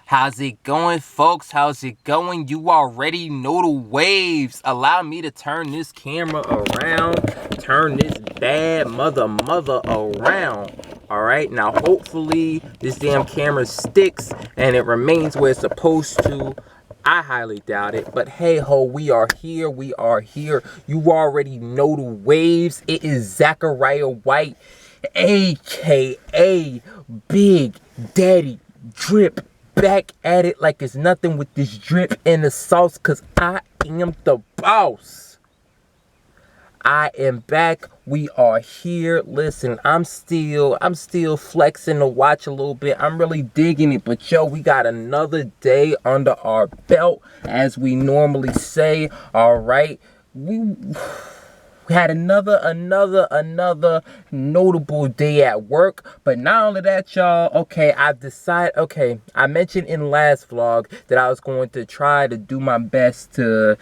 How's it going, folks? How's it going? You already know the waves. Allow me to turn this camera around. Turn this bad mother around. Alright, now hopefully this damn camera sticks and it remains where it's supposed to. I highly doubt it, but hey ho, we are here. You already know the waves. It is Zachariah White, a.k.a. Big Daddy Drip, back at it like it's nothing with this drip in the sauce, cause I am the boss. I am back. We are here. Listen, I'm still flexing to watch a little bit. I'm really digging it, but yo, we got another day under our belt, as we normally say. All right, we had another notable day at work. But not only that, y'all, I mentioned in last vlog that I was going to try to do my best to,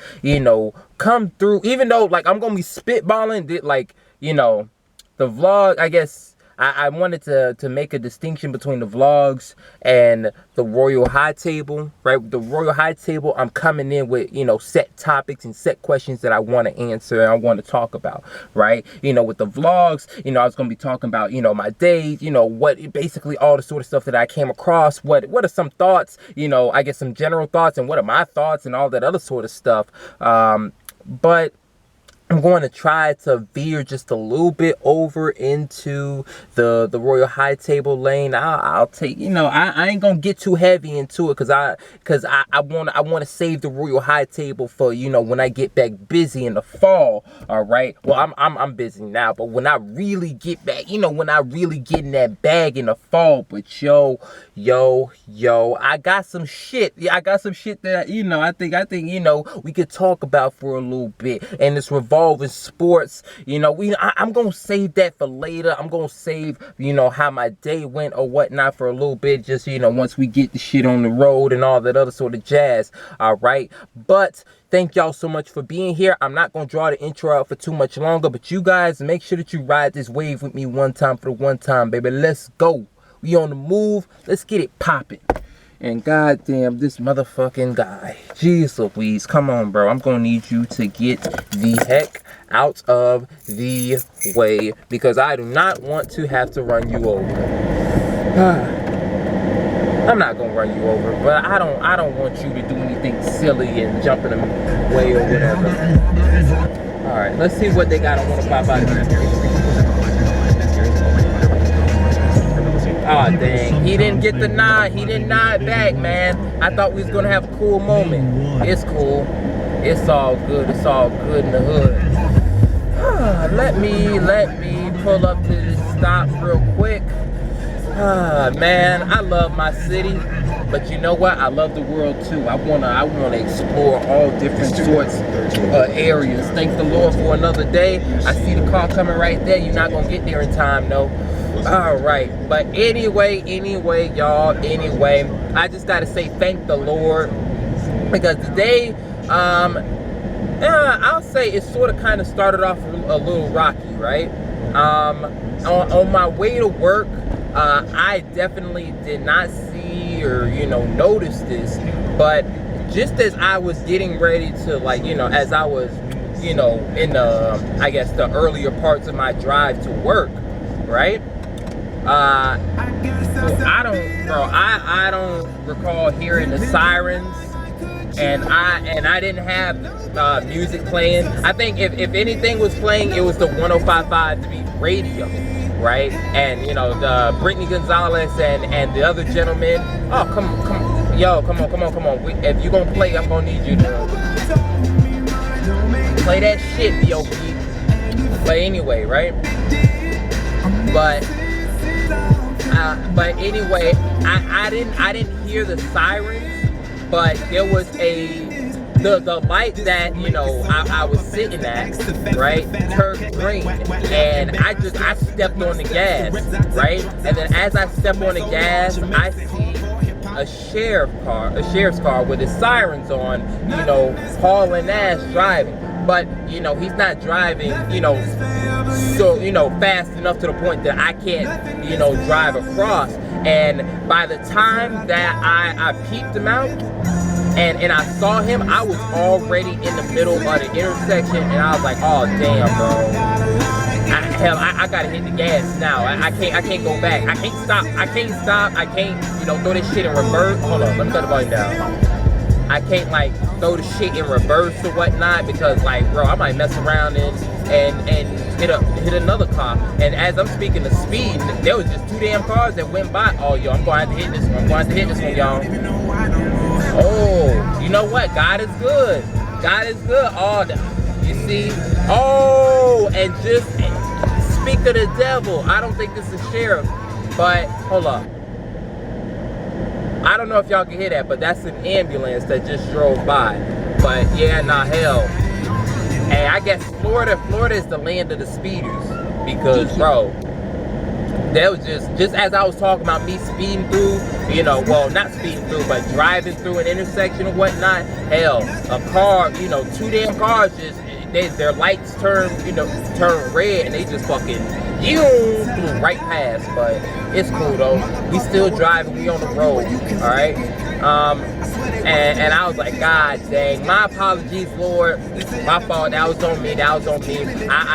come through, even though, like, I'm gonna be spitballing, the vlog, I guess. I wanted to make a distinction between the vlogs and the Royal High Table, right? The Royal High Table, I'm coming in with, set topics and set questions that I want to answer and I want to talk about, right? With the vlogs, I was going to be talking about, my days, what, basically all the sort of stuff that I came across. What are some thoughts, I guess some general thoughts, and what are my thoughts and all that other sort of stuff. But I'm going to try to veer just a little bit over into the Royal High Table lane. I'll take, I ain't gonna get too heavy into it because I want to save the Royal High Table for, when I get back busy in the fall. All right. Well, I'm busy now, but when I really get back, when I really get in that bag in the fall. But yo, I got some shit. Yeah, I got some shit that I think we could talk about for a little bit, and it's revolving sports. I'm gonna save that for later. I'm gonna save how my day went or whatnot for a little bit, just once we get the shit on the road and all that other sort of jazz. All right, but thank y'all so much for being here. I'm not gonna draw the intro out for too much longer, but you guys make sure that you ride this wave with me one time for the one time, baby. Let's go. We on the move. Let's get it popping. And goddamn, this motherfucking guy. Jeez Louise, come on, bro. I'm gonna need you to get the heck out of the way, because I do not want to have to run you over. I'm not gonna run you over, but I don't want you to do anything silly and jump in the way or whatever. All right, let's see what they got on 105 here. Oh dang, he didn't get the nod. He didn't nod back, man. I thought we was gonna have a cool moment. It's cool. It's all good. It's all good in the hood. Let me pull up to this stop real quick. Man, I love my city, but you know what? I love the world too. I wanna explore all different sorts of areas. Thank the Lord for another day. I see the car coming right there. You're not gonna get there in time, though. All right, but anyway, y'all, I just gotta say thank the Lord, because today, I'll say it sort of kind of started off a little rocky, right? On my way to work, I definitely did not see or notice this, but just as I was getting ready to, like, as I was in the, I guess, the earlier parts of my drive to work, right? I don't recall hearing the sirens, and I didn't have music playing. I think if anything was playing, it was the 105.5 Beat radio, right? And the Brittany Gonzalez and the other gentleman. Oh, come on. If you gonna play, I'm gonna need you to play that shit, B.O.P. But anyway, right? But anyway, I didn't hear the sirens, but there was the light that I was sitting at, right, turned green, and I stepped on the gas, right, and then as I step on the gas, I see a sheriff's car with the sirens on, hauling ass driving. but you know, he's not driving, you know, so, you know, fast enough to the point that I can't, you know, drive across. And by the time that I peeped him out and I saw him, I was already in the middle of the intersection, and I was like, oh damn, bro. I gotta hit the gas now. I can't go back. I can't stop. I can't, you know, throw this shit in reverse. Hold on, let me cut the volume down. I can't like throw the shit in reverse or whatnot, because like, bro, I might mess around and hit another car. And as I'm speaking of speed, there was just 2 damn cars that went by. Oh, yo, I'm going to hit this one. I'm going to hit this one, y'all. Oh, you know what? God is good. God is good. Oh, you see? Oh, and just speak of the devil. I don't think this is sheriff, but hold up. I don't know if y'all can hear that, but that's an ambulance that just drove by. But yeah, nah, hell. Hey, I guess Florida is the land of the speeders, because bro, that was just as I was talking about me speeding through, you know, well, not speeding through, but driving through an intersection or whatnot. Hell, a car, you know, 2 damn cars just, their lights turn red, and they just fucking flew right past. But it's cool though. We still driving. We on the road. All right. And I was like, God dang, my apologies, Lord. My fault. That was on me. I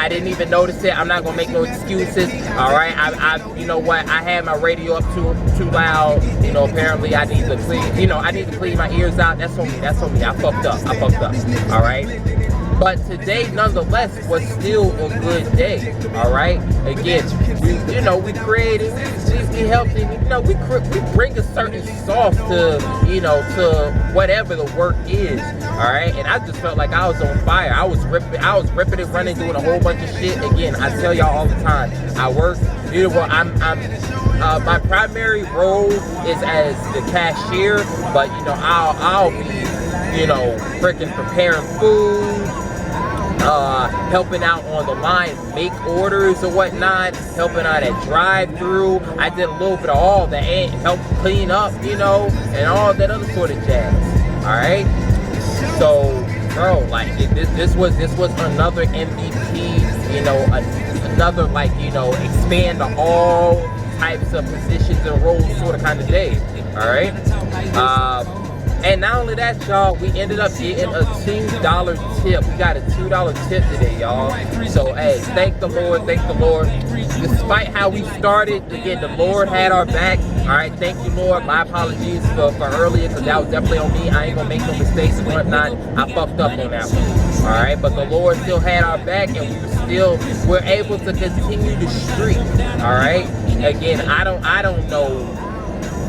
didn't even notice it. I'm not gonna make no excuses. All right. You know what? I had my radio up too loud. You know, apparently I need to clean. You know, I need to clean my ears out. That's on me. I fucked up. All right. But today, nonetheless, was still a good day. All right. Again, we created, we helped, we bring a certain sauce to, to whatever the work is. All right. And I just felt like I was on fire. I was ripping and running, doing a whole bunch of shit. Again, I tell y'all all the time, I work. My primary role is as the cashier, but I'll be, freaking preparing food, helping out on the line, make orders or whatnot, helping out at drive-through. I did a little bit of all that, and help clean up, and all that other sort of jazz. All right. So, bro, like this was another MVP. Another expand to all types of positions and roles sort of kind of day. All right. And not only that, y'all, we ended up getting a $2 tip. We got a $2 tip today, y'all. So, hey, thank the Lord. Despite how we started, again, the Lord had our back. All right, thank you, Lord. My apologies for earlier, because that was definitely on me. I ain't gonna make no mistakes and whatnot. I fucked up on that one. All right, but the Lord still had our back, and we're able to continue the streak. All right. Again, I don't know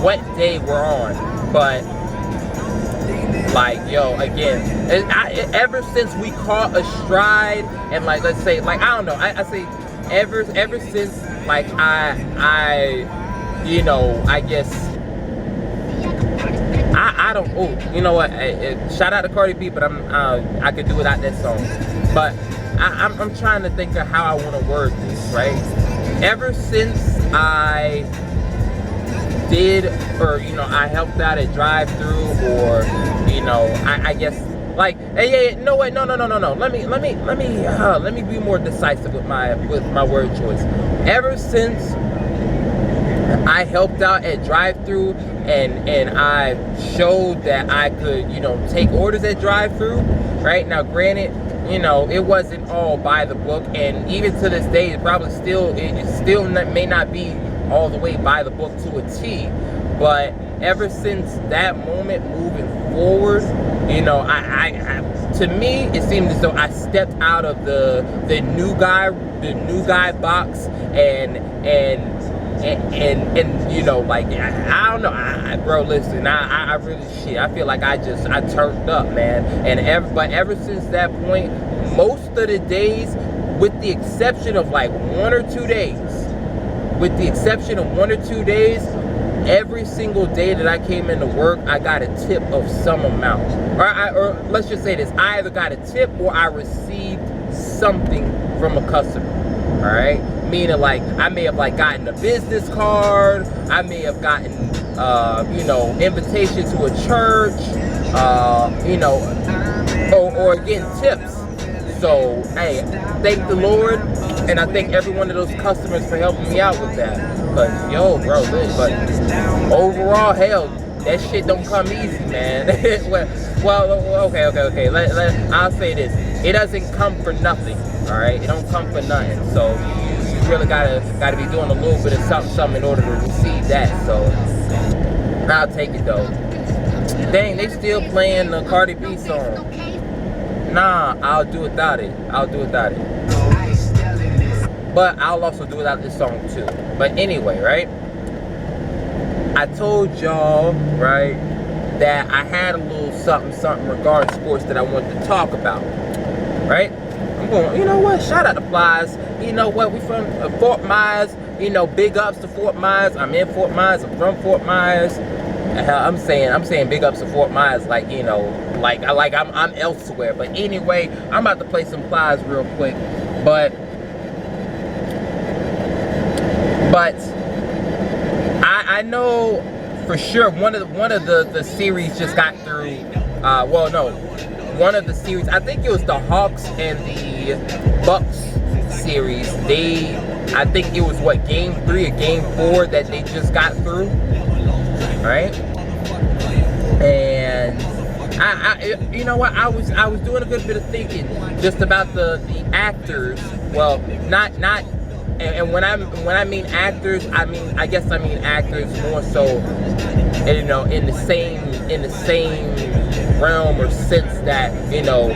what day we're on, but ever since we caught a stride, and let's say, I don't know, I say ever since I don't, you know what, shout out to Cardi B, but I could do without that song. But I'm trying to think of how I want to word this, right? Ever since I did, or I helped out at drive-through, or I guess hey, no wait, no. Let me be more decisive with my word choice. Ever since I helped out at drive-through, and I showed that I could take orders at drive-through. Right now, granted, it wasn't all by the book, and even to this day, it still may not be all the way by the book to a T. But ever since that moment, moving forward, to me, it seemed as though I stepped out of the new guy box, and I don't know, bro, listen, I really I feel like I turned up, man. But ever since that point, most of the days, with the exception of 1 or 2 days, every single day that I came into work, I got a tip of some amount. Or let's just say this, I either got a tip or I received something from a customer. All right? Meaning, I may have gotten a business card, I may have gotten invitation to a church, or again, tips. So, hey, thank the Lord, and I thank every one of those customers for helping me out with that. Cause, yo, bro, but overall, hell, that shit don't come easy, man. well, okay. I'll say this: it doesn't come for nothing. All right, it don't come for nothing. So you really gotta be doing a little bit of something in order to receive that. So I'll take it though. Dang, they still playing the Cardi B song. Nah, I'll do without it. But I'll also do without this song too. But anyway, right? I told y'all, right, that I had a little something regarding sports that I wanted to talk about, right? I'm going, you know what? Shout out to Flies. You know what? We from Fort Myers. You know, big ups to Fort Myers. I'm in Fort Myers. I'm from Fort Myers. I'm saying big ups to Fort Myers, like, you know, like I'm elsewhere. But anyway, I'm about to play some Flies real quick. But I know for sure one of the series just got through. One of the series, I think it was the Hawks and the Bucks series. I think it was what, game 3 or game 4 that they just got through, right? And I you know what, I was doing a good bit of thinking just about the actors. Well, not. And when I mean actors, I guess I mean actors more so, you know, in the same realm or sense that, you know,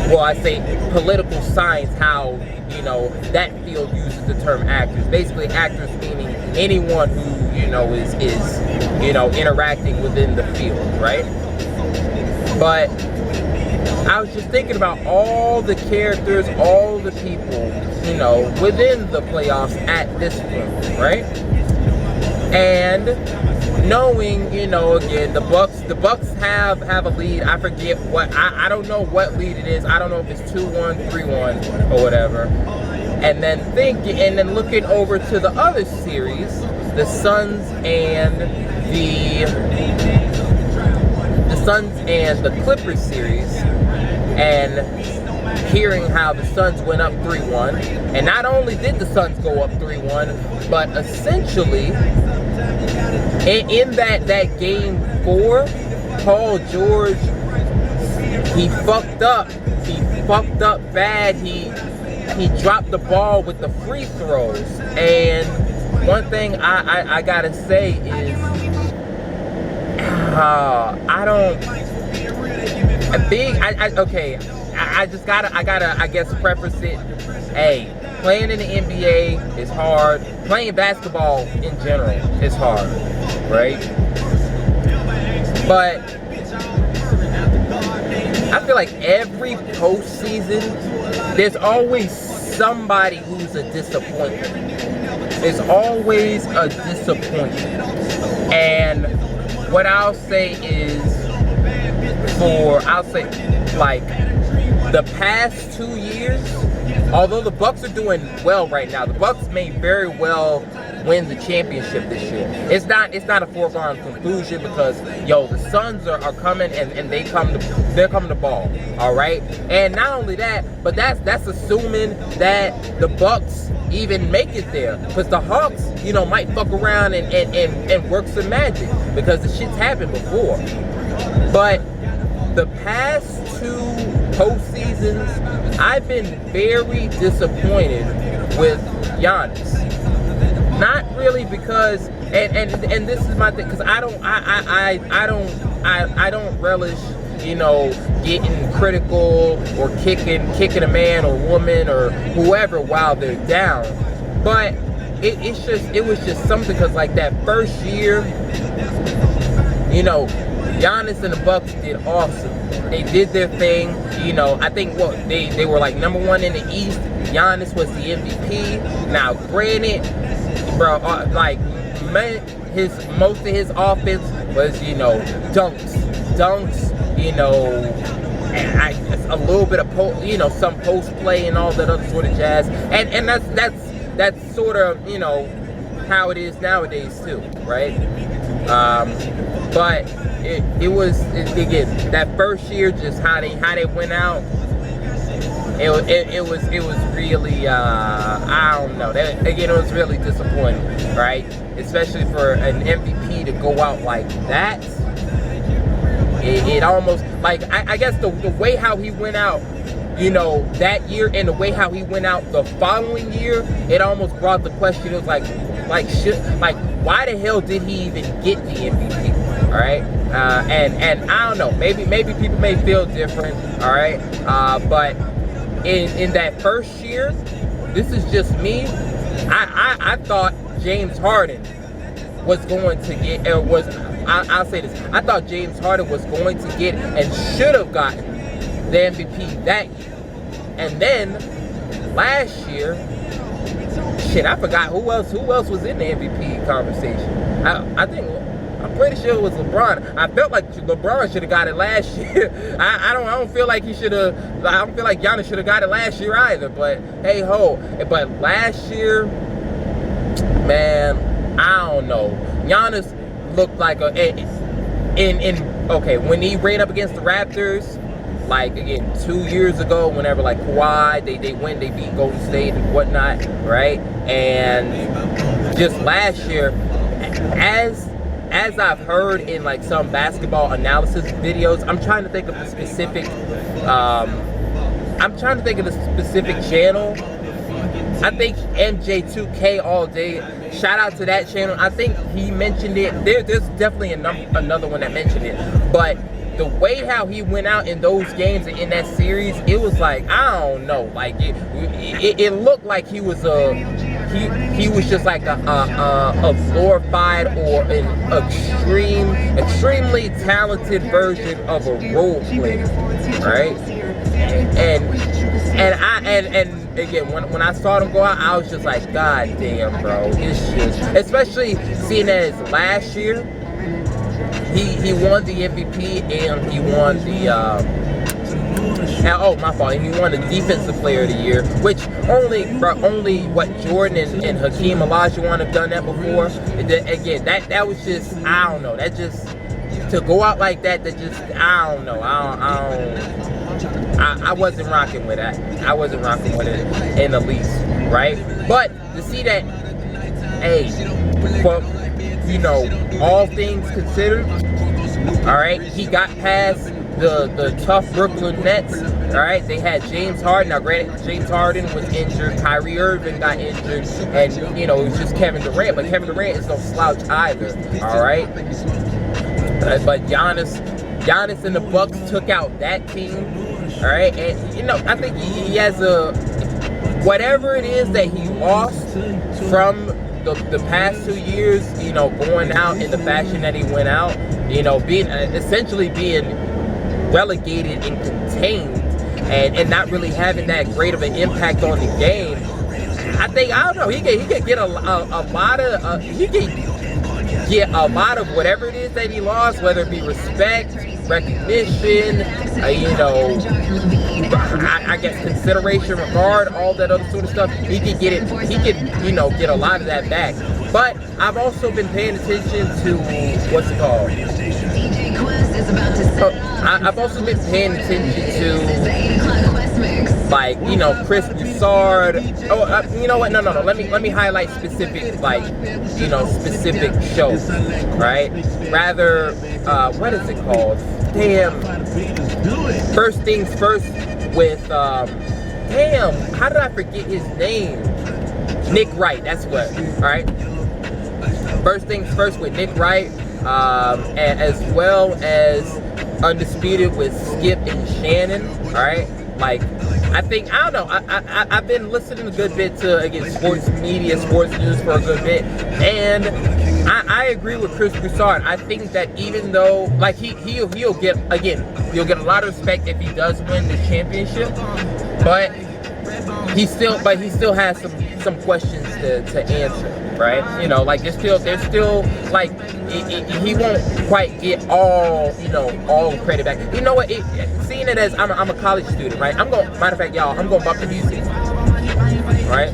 well, I say political science, how, you know, that field uses the term actors. Basically, actors meaning anyone who, you know, is you know, interacting within the field, right? But I was just thinking about all the characters, all the people, you know, within the playoffs at this point, right? And knowing, you know, again, the Bucks have a lead. I forget what, I don't know what lead it is. I don't know if it's 2-1, 3-1, or whatever. And then looking over to the other series, the Suns and the Clippers series, and hearing how the Suns went up 3-1, and not only did the Suns go up 3-1, but essentially in that game 4, Paul George, he fucked up bad. He dropped the ball with the free throws, and one thing I gotta say is, I guess preface it. Hey, playing in the NBA is hard. Playing basketball in general is hard, right? But I feel like every postseason, there's always somebody who's a disappointment. There's always a disappointment. And what I'll say is, like, the past 2 years, although the Bucks are doing well right now, the Bucks may very well win the championship this year. It's not a foregone conclusion, because yo, the Suns are coming, and they're coming to ball, all right. And not only that, but that's assuming that the Bucks even make it there, because the Hawks, you know, might fuck around and work some magic, because the shit's happened before. But the past 2 postseasons, I've been very disappointed with Giannis. Not really because, and this is my thing, because I don't relish, you know, getting critical or kicking a man or woman or whoever while they're down. But it was just something, because like that first year, you know, Giannis and the Bucks did awesome. They did their thing. You know, I think they were like #1 in the East. Giannis was the MVP. Now, granted, bro, like, man, most of his offense was, you know, dunks, you know, and a little bit of some post play and all that other sort of jazz. And that's sort of, you know, how it is nowadays too, right? But it was again that first year, just how they went out. It was really I don't know. That again, it was really disappointing, right? Especially for an MVP to go out like that. It almost, like, I guess the way how he went out, you know, that year, and the way how he went out the following year, it almost brought the question. It was like why the hell did he even get the MVP? All right, and I don't know. Maybe people may feel different. All right, but in that first year, this is just me. I thought James Harden was going to get, I'll say this. I thought James Harden was going to get and should have gotten the MVP that year. And then last year, shit, I forgot who else was in the MVP conversation. I'm pretty sure it was LeBron. I felt like LeBron should have got it last year. I don't feel like he should have. I don't feel like Giannis should have got it last year either. But hey ho. But last year, man, I don't know. Giannis looked like when he ran up against the Raptors, like again 2 years ago, whenever like Kawhi, they beat Golden State and whatnot, right? And just last year, as I've heard in like some basketball analysis videos, I'm trying to think of the specific channel. I think MJ2K all day. Shout out to that channel. I think he mentioned it. There's definitely another one that mentioned it. But the way how he went out in those games and in that series, it was like, I don't know. Like it looked like he was just like a glorified or an extremely talented version of a role player, right? And again, when I saw him go out, I was just like, God damn, bro. It's just, especially seeing as last year, he won the MVP and he won the and he won the Defensive Player of the Year, which only what Jordan and Hakeem Olajuwon have done that before. Again, that was just, I don't know. That just, to go out like that just, I don't know. I wasn't rocking with that. I wasn't rocking with it in the least, right? But to see that, hey, for, you know, all things considered, all right, he got past the tough Brooklyn Nets. All right, they had James Harden. Now, granted, James Harden was injured. Kyrie Irving got injured, and you know, it was just Kevin Durant. But Kevin Durant is no slouch either. All right, but Giannis and the Bucks took out that team. All right, and you know, I think he has whatever it is that he lost from the past 2 years, you know, going out in the fashion that he went out, you know, essentially being relegated and contained, and not really having that great of an impact on the game. I don't know, he could get a lot of whatever it is that he lost, whether it be respect, recognition, you know, I guess consideration, regard, all that other sort of stuff. He could get it. You know, get a lot of that back. But I've also been paying attention to what's it called? I've also been paying attention to, like, you know, Chris Broussard. You know what? No. Let me highlight specific, like, you know, specific shows, right? Rather, what is it called? Damn. First Things First with, damn, how did I forget his name? Nick Wright, that's what, all right? First Things First with Nick Wright, and as well as Undisputed with Skip and Shannon, all right? Like, I don't know, I've been listening a good bit to, again, sports media, sports news for a good bit, and I agree with Chris Broussard. I think that even though, like, he'll get a lot of respect if he does win the championship, but he still has some questions to answer, right? You know, like there's still like he won't quite get all, you know, all credit back. You know what? Seeing it as I'm a college student, right? Matter of fact, y'all, I'm gonna bump the music, right?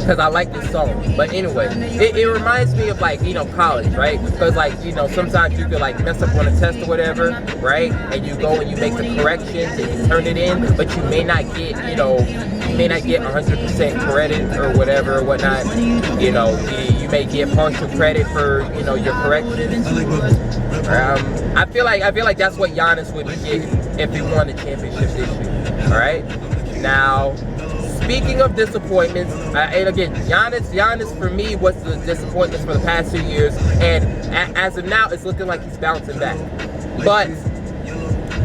because I like this song. But anyway, it reminds me of like, college, right? Because like, sometimes you could like mess up on a test or whatever, right? And you go and you make the corrections and you turn it in, but you may not get, you may not get 100% credit or whatever or whatnot. You may get partial credit for, your corrections. I feel like that's what Giannis would be getting if he won the championship this year. All right. Now, speaking of disappointments, and again, Giannis for me was the disappointments for the past 2 years, and as of now, it's looking like he's bouncing back. But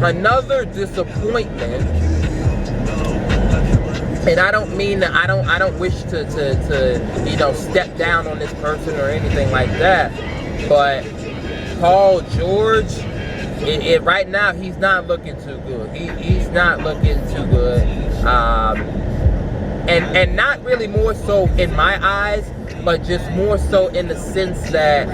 another disappointment, and I don't mean that I don't wish to step down on this person or anything like that, but Paul George, right now he's not looking too good. He's not looking too good. And not really more so in my eyes, but just more so in the sense that,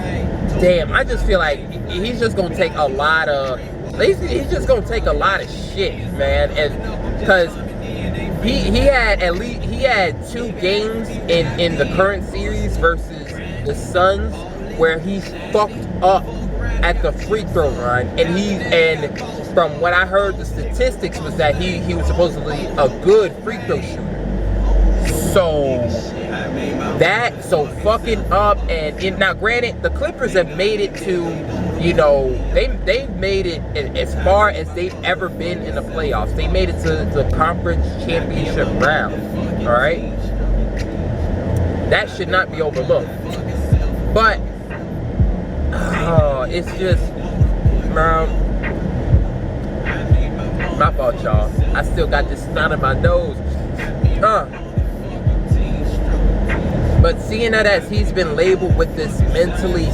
damn, I just feel like he's just gonna take a lot of, he's just gonna take a lot of shit, man. And because he had 2 games in the current series versus the Suns where he fucked up at the free throw line, and from what I heard, the statistics was that he was supposedly a good free throw shooter. So fucking up, and now granted, the Clippers have made it to, they've made it as far as they've ever been in the playoffs. They made it to the conference championship round. All right, that should not be overlooked. But it's just, my fault, y'all. I still got this snot in my nose. But seeing that as he's been labeled with this mentally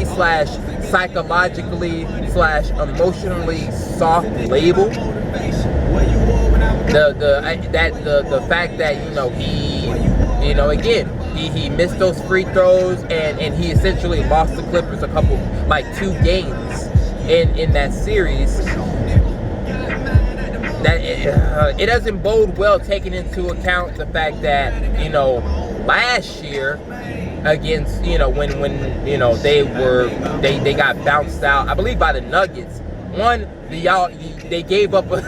slash psychologically slash emotionally soft label, the fact that he missed those free throws and he essentially lost the Clippers a couple, like 2 games in that series. That it doesn't bode well, taking into account the fact that last year against when they got bounced out, I believe, by the Nuggets. One, they gave up a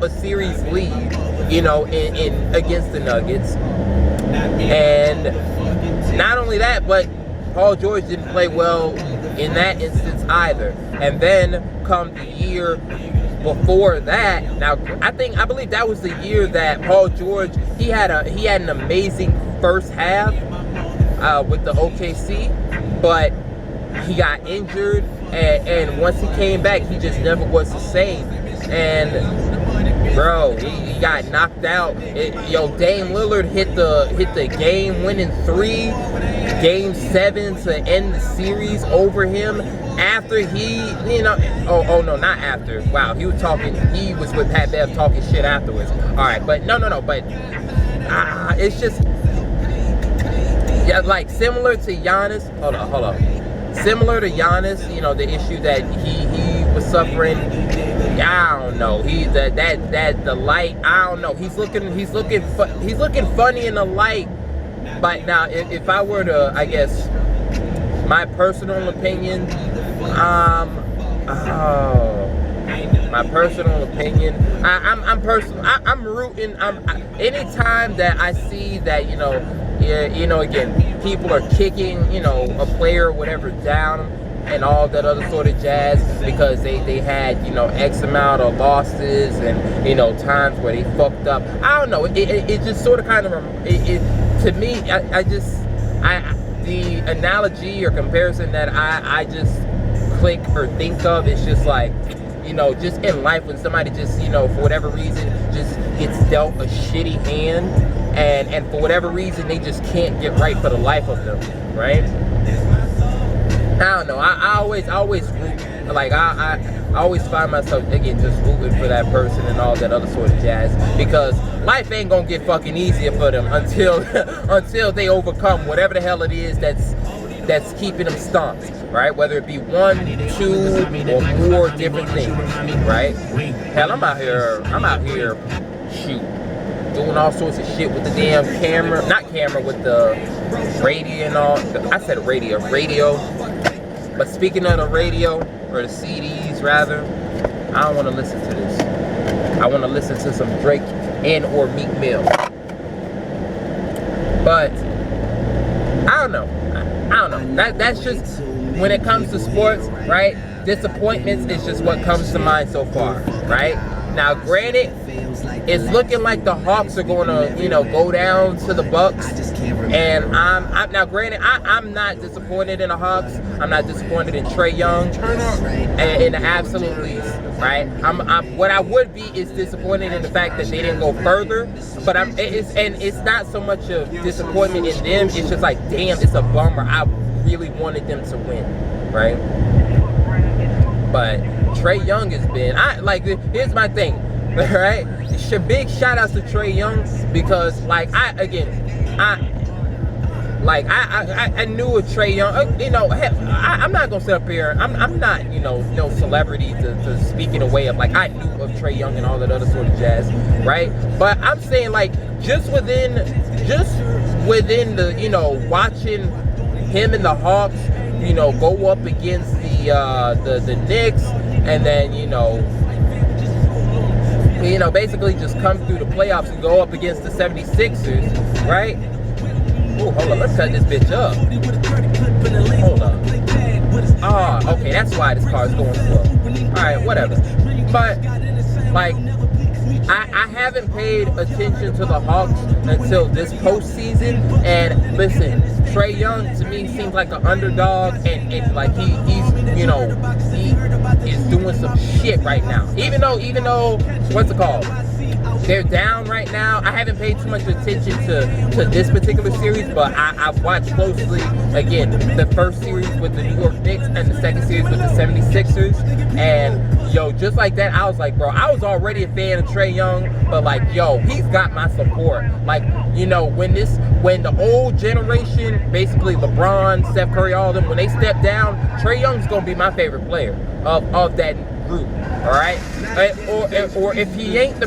series lead, in against the Nuggets, and not only that, but Paul George didn't play well in that instance either. And then come the year before that, now I believe that was the year that Paul George, he had an amazing first half with the OKC, but he got injured, and once he came back, he just never was the same. And bro, he got knocked out. Dame Lillard hit the game-winning 3, Game 7 to end the series over him. After he, oh no, not after. Wow, he was with Pat Bev talking shit afterwards. All right, but no, but it's just, yeah, like similar to Giannis. Hold on. Similar to Giannis, the issue that he was suffering. I don't know. The light. I don't know. He's looking funny in the light. But now, if I were to, I guess, my personal opinion, I'm rooting. Anytime that I see that, again, people are kicking, a player or whatever down and all that other sort of jazz because they had, X amount of losses and, times where they fucked up. I don't know. It just sort of kind of, to me, the analogy or comparison that I just click or think of is just like, just in life when somebody just, for whatever reason, just gets dealt a shitty hand, and for whatever reason they just can't get right for the life of them, right? I don't know. I always root, like I always find myself again just rooting for that person and all that other sort of jazz, because life ain't gonna get fucking easier for them until they overcome whatever the hell it is that's keeping them stomped, right? Whether it be 1, 2, or more different things, right? Hell, I'm out here, shoot, doing all sorts of shit with the damn camera. Not camera, with the radio and all. I said radio. But speaking of the radio, or the CDs rather, I don't want to listen to this. I want to listen to some Drake and or Meek Mill. But I don't know. That's just, when it comes to sports, right? Disappointments is just what comes to mind so far, right? Now, granted, it's looking like the Hawks are going to, go down to the Bucks. And I'm not disappointed in the Hawks. I'm not disappointed in Trae Young, and in the absolute least, right? What I would be is disappointed in the fact that they didn't go further. But it's not so much of disappointment in them. It's just like, damn, it's a bummer. I really wanted them to win, right? But Trae Young has been, here's my thing, right? Big shout outs to Trae Young, because I knew of Trae Young. I'm not gonna sit up here. I'm not, no celebrity to speak in a way of I knew of Trae Young and all that other sort of jazz, right? But I'm saying just within the watching him and the Hawks, go up against the Knicks, and then basically just come through the playoffs and go up against the 76ers, right? Oh, hold on, let's cut this bitch up. Hold on. Oh, okay, that's why this car is going slow. Alright, whatever. But, I haven't paid attention to the Hawks until this postseason, and listen, Trae Young to me seems like an underdog, and he's he is doing some shit right now. Even though what's it called? They're down right now. I haven't paid too much attention to this particular series, but I've watched closely, again, the first series with the New York Knicks and the second series with the 76ers. And, just like that, I was like, bro, I was already a fan of Trae Young, but he's got my support. When the old generation, basically LeBron, Steph Curry, all of them, when they step down, Trae Young's going to be my favorite player of that group. All right, or if he ain't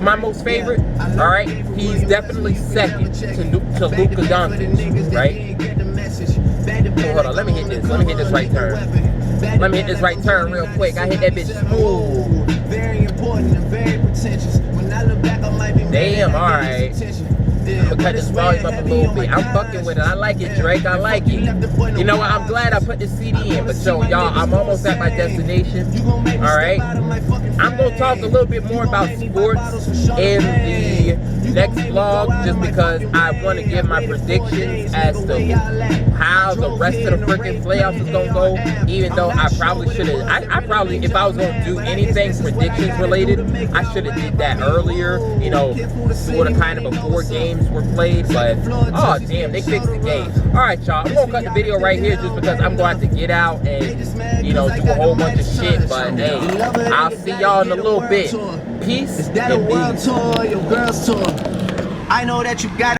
my most favorite, all right, he's definitely second to Luka Doncic, right? Oh, hold on, let me hit this right turn. Let me hit this right turn real quick. I hit that bitch smooth. Damn, all right. I'm gonna cut this volume up a little bit. I'm fucking with it. I like it, Drake. I like it. You know what? I'm glad I put the CD in. But y'all, I'm almost at my destination. All right. I'm gonna talk a little bit more about sports in the next vlog, just because I want to give my predictions as to how the rest of the freaking playoffs is gonna go. Even though I probably should have, I probably, if I was gonna do anything predictions related, I should have did that earlier. Sort of kind of before games were played. But oh damn, they fixed the game. All right, y'all. I'm gonna cut the video right here just because I'm going to have to get out and do a whole bunch of shit. But hey, I'll see y'all in a little bit. Peace and peace. I know that you got